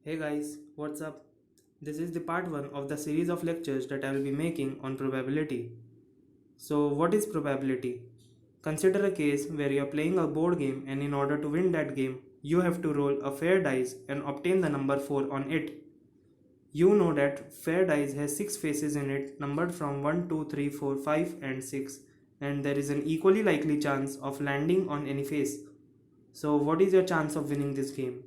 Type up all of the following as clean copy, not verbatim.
Hey guys, what's up? This is the part 1 of the series of lectures that I will be making on probability. So, what is probability? Consider a case where you are playing a board game and in order to win that game, you have to roll a fair dice and obtain the number 4 on it. You know that fair dice has 6 faces in it numbered from 1, 2, 3, 4, 5 and 6, and there is an equally likely chance of landing on any face. So, what is your chance of winning this game?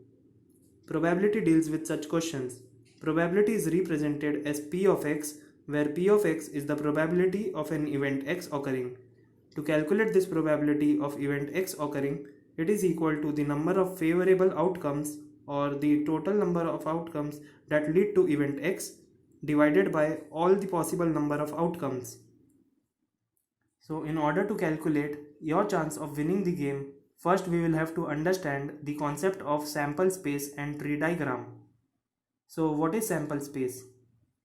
Probability deals with such questions. Probability is represented as P of x, where P of x is the probability of an event x occurring. To calculate this probability of event x occurring, it is equal to the number of favorable outcomes or the total number of outcomes that lead to event x divided by all the possible number of outcomes. So in order to calculate your chance of winning the game, first we will have to understand the concept of sample space and tree diagram. So what is sample space?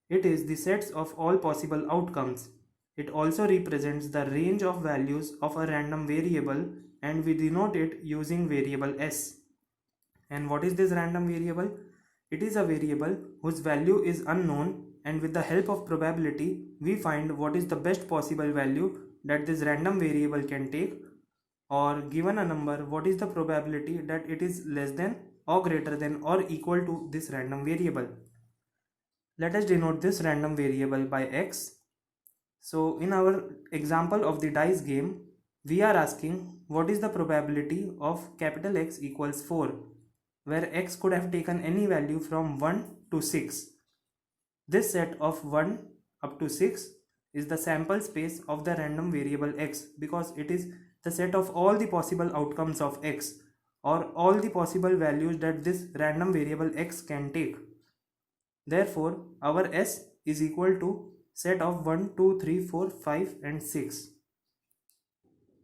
It is the sets of all possible outcomes. It also represents the range of values of a random variable and we denote it using variable s. And what is this random variable? It is a variable whose value is unknown, and with the help of probability we find what is the best possible value that this random variable can take, or given a number what is the probability that it is less than or greater than or equal to this random variable. Let us denote this random variable by x. So in our example of the dice game, we are asking what is the probability of capital X equals 4, where x could have taken any value from 1 to 6. This set of 1 up to 6 is the sample space of the random variable x, because it is the set of all the possible outcomes of x, or all the possible values that this random variable x can take. Therefore, our s is equal to set of 1, 2, 3, 4, 5 and 6.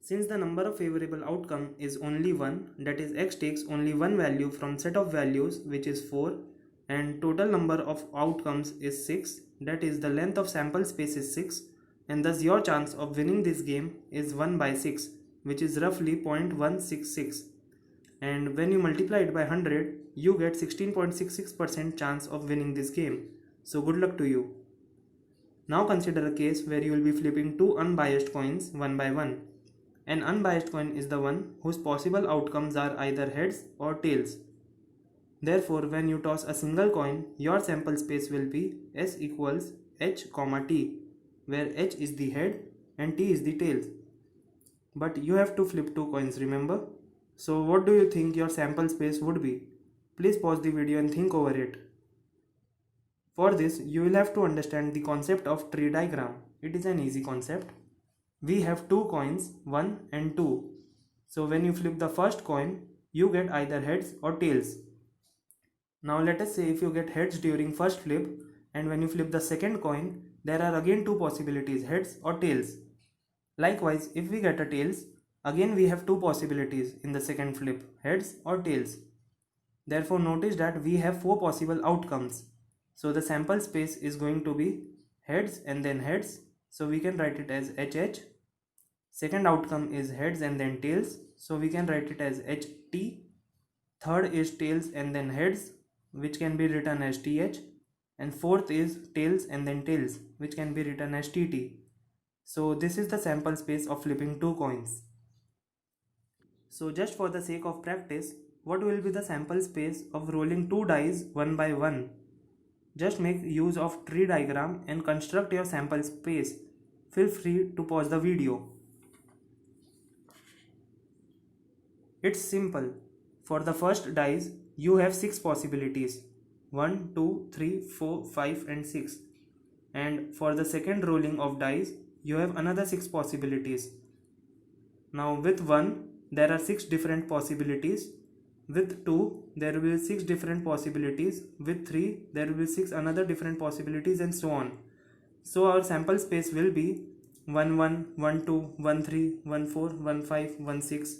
Since the number of favorable outcome is only 1, that is x takes only one value from set of values which is 4, and total number of outcomes is 6, that is the length of sample space is 6, and thus your chance of winning this game is 1 by 6, which is roughly 0.166, and when you multiply it by 100 you get 16.66% chance of winning this game. So good luck to you. Now consider a case where you will be flipping two unbiased coins one by one. An unbiased coin is the one whose possible outcomes are either heads or tails. Therefore, when you toss a single coin, your sample space will be s equals h, t, where h is the head and t is the tails. But you have to flip two coins, remember? So what do you think your sample space would be? Please pause the video and think over it. For this, you will have to understand the concept of tree diagram. It is an easy concept. We have two coins, 1 and 2. So when you flip the first coin, you get either heads or tails. Now let us say if you get heads during first flip, and when you flip the second coin, there are again two possibilities, heads or tails. Likewise, if we get a tails, again we have two possibilities in the second flip, heads or tails. Therefore notice that we have four possible outcomes. So the sample space is going to be heads and then heads, so we can write it as HH. Second outcome is heads and then tails, so we can write it as HT. Third is tails and then heads, which can be written as TH. And fourth is tails and then tails, which can be written as TT. So this is the sample space of flipping two coins. So just for the sake of practice, what will be the sample space of rolling two dice one by one? Just make use of tree diagram and construct your sample space. Feel free to pause the video. It's simple. For the first dice, you have 6 possibilities. 1, 2, 3, 4, 5 and 6. And for the second rolling of dice, you have another 6 possibilities. Now with 1, there are 6 different possibilities. With 2, there will be 6 different possibilities. With 3, there will be 6 another different possibilities, and so on. So our sample space will be 1 1, 1 2, 1 3, 1 4, 1 5, 1 6,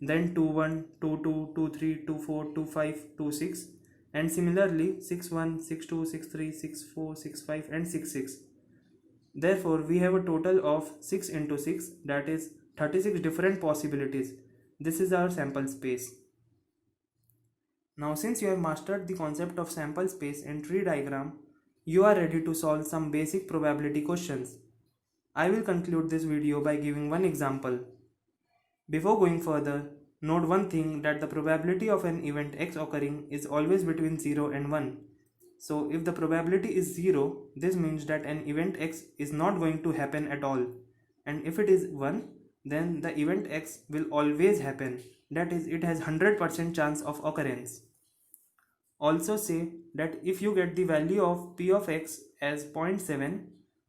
then 2 1, 2 2, 2 3, 2 4, 2 5, 2 6, and similarly 6 1, 6 2, 6 3, 6 4, 6 5 and 6 6. Therefore we have a total of 6 into 6, that is 36 different possibilities. This is our sample space. Now since you have mastered the concept of sample space and tree diagram, you are ready to solve some basic probability questions. I will conclude this video by giving one example. Before going further, note one thing, that the probability of an event X occurring is always between 0 and 1. So if the probability is 0, this means that an event X is not going to happen at all. And if it is 1, then the event X will always happen. That is, it has 100% chance of occurrence. Also say that if you get the value of P of X as 0.7,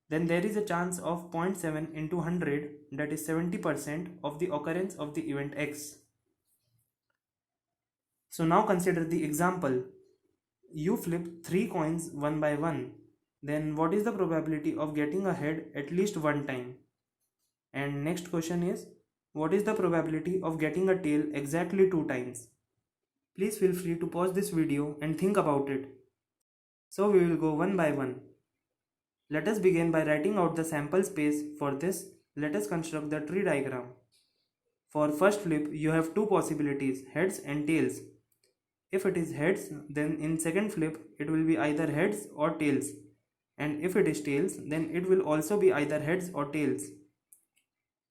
then there is a chance of 0.7 into 100, that is 70% of the occurrence of the event X. So now consider the example. You flip 3 coins one by one. Then what is the probability of getting a head at least one time? And next question is, what is the probability of getting a tail exactly 2 times? Please feel free to pause this video and think about it. So we will go one by one. Let us begin by writing out the sample space. For this, let us construct the tree diagram. For first flip, you have two possibilities, heads and tails. If it is heads, then in second flip, it will be either heads or tails. And if it is tails, then it will also be either heads or tails.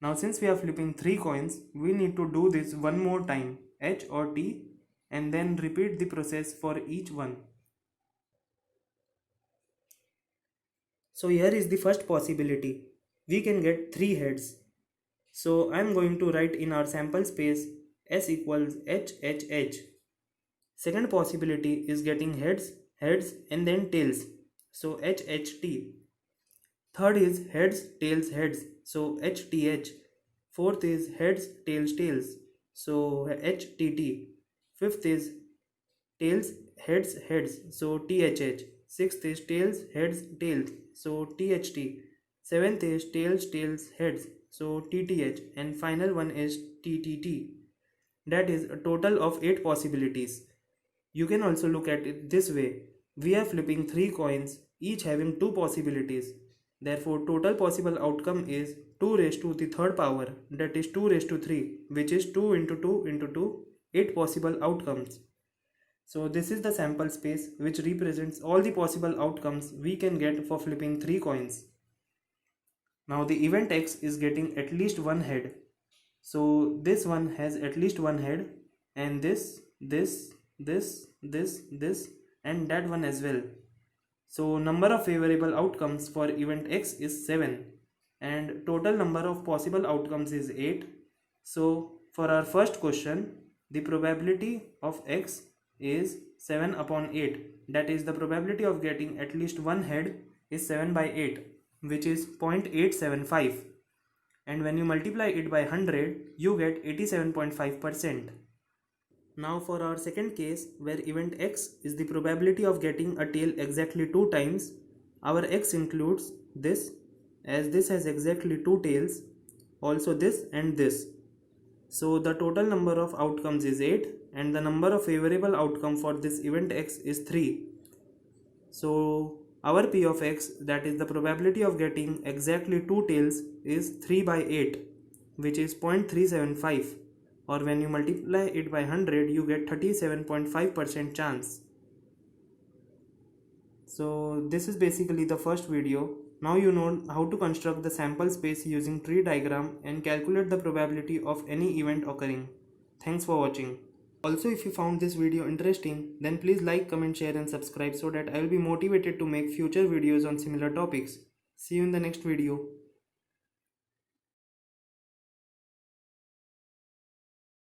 Now since we are flipping 3 coins, we need to do this one more time, H or T, and then repeat the process for each one. So here is the first possibility. We can get 3 heads. So I am going to write in our sample space S equals H H H. Second possibility is getting heads, heads and then tails. So H H T. Third is heads, tails, heads. So H T H. Fourth is heads, tails, tails. So H T T. Fifth is tails, heads, heads. So T H H. Sixth is tails, heads, tails. So T H T. Seventh is tails, tails, heads. So T T H. And final one is T T T. That is a total of 8 possibilities. You can also look at it this way. We are flipping 3 coins, each having 2 possibilities. Therefore, total possible outcome is 2 raised to the third power, that is 2 raised to 3, which is 2 into 2 into 2, 8 possible outcomes. So this is the sample space which represents all the possible outcomes we can get for flipping 3 coins. Now the event X is getting at least one head. So this one has at least one head, and this, and that one as well. So number of favorable outcomes for event X is 7 and total number of possible outcomes is 8. So for our first question, the probability of X is 7 upon 8. That is, the probability of getting at least one head is 7 by 8, which is 0.875. And when you multiply it by 100, you get 87.5%. Now for our second case, where event X is the probability of getting a tail exactly 2 times, our X includes this, as this has exactly 2 tails, also this and this. So the total number of outcomes is 8 and the number of favorable outcome for this event X is 3. So our P of X, that is the probability of getting exactly 2 tails, is 3 by 8, which is 0.375. Or when you multiply it by 100, you get 37.5% chance. So this is basically the first video. Now you know how to construct the sample space using tree diagram and calculate the probability of any event occurring. Thanks for watching. Also, if you found this video interesting, then please like, comment, share and subscribe so that I will be motivated to make future videos on similar topics. See you in the next video.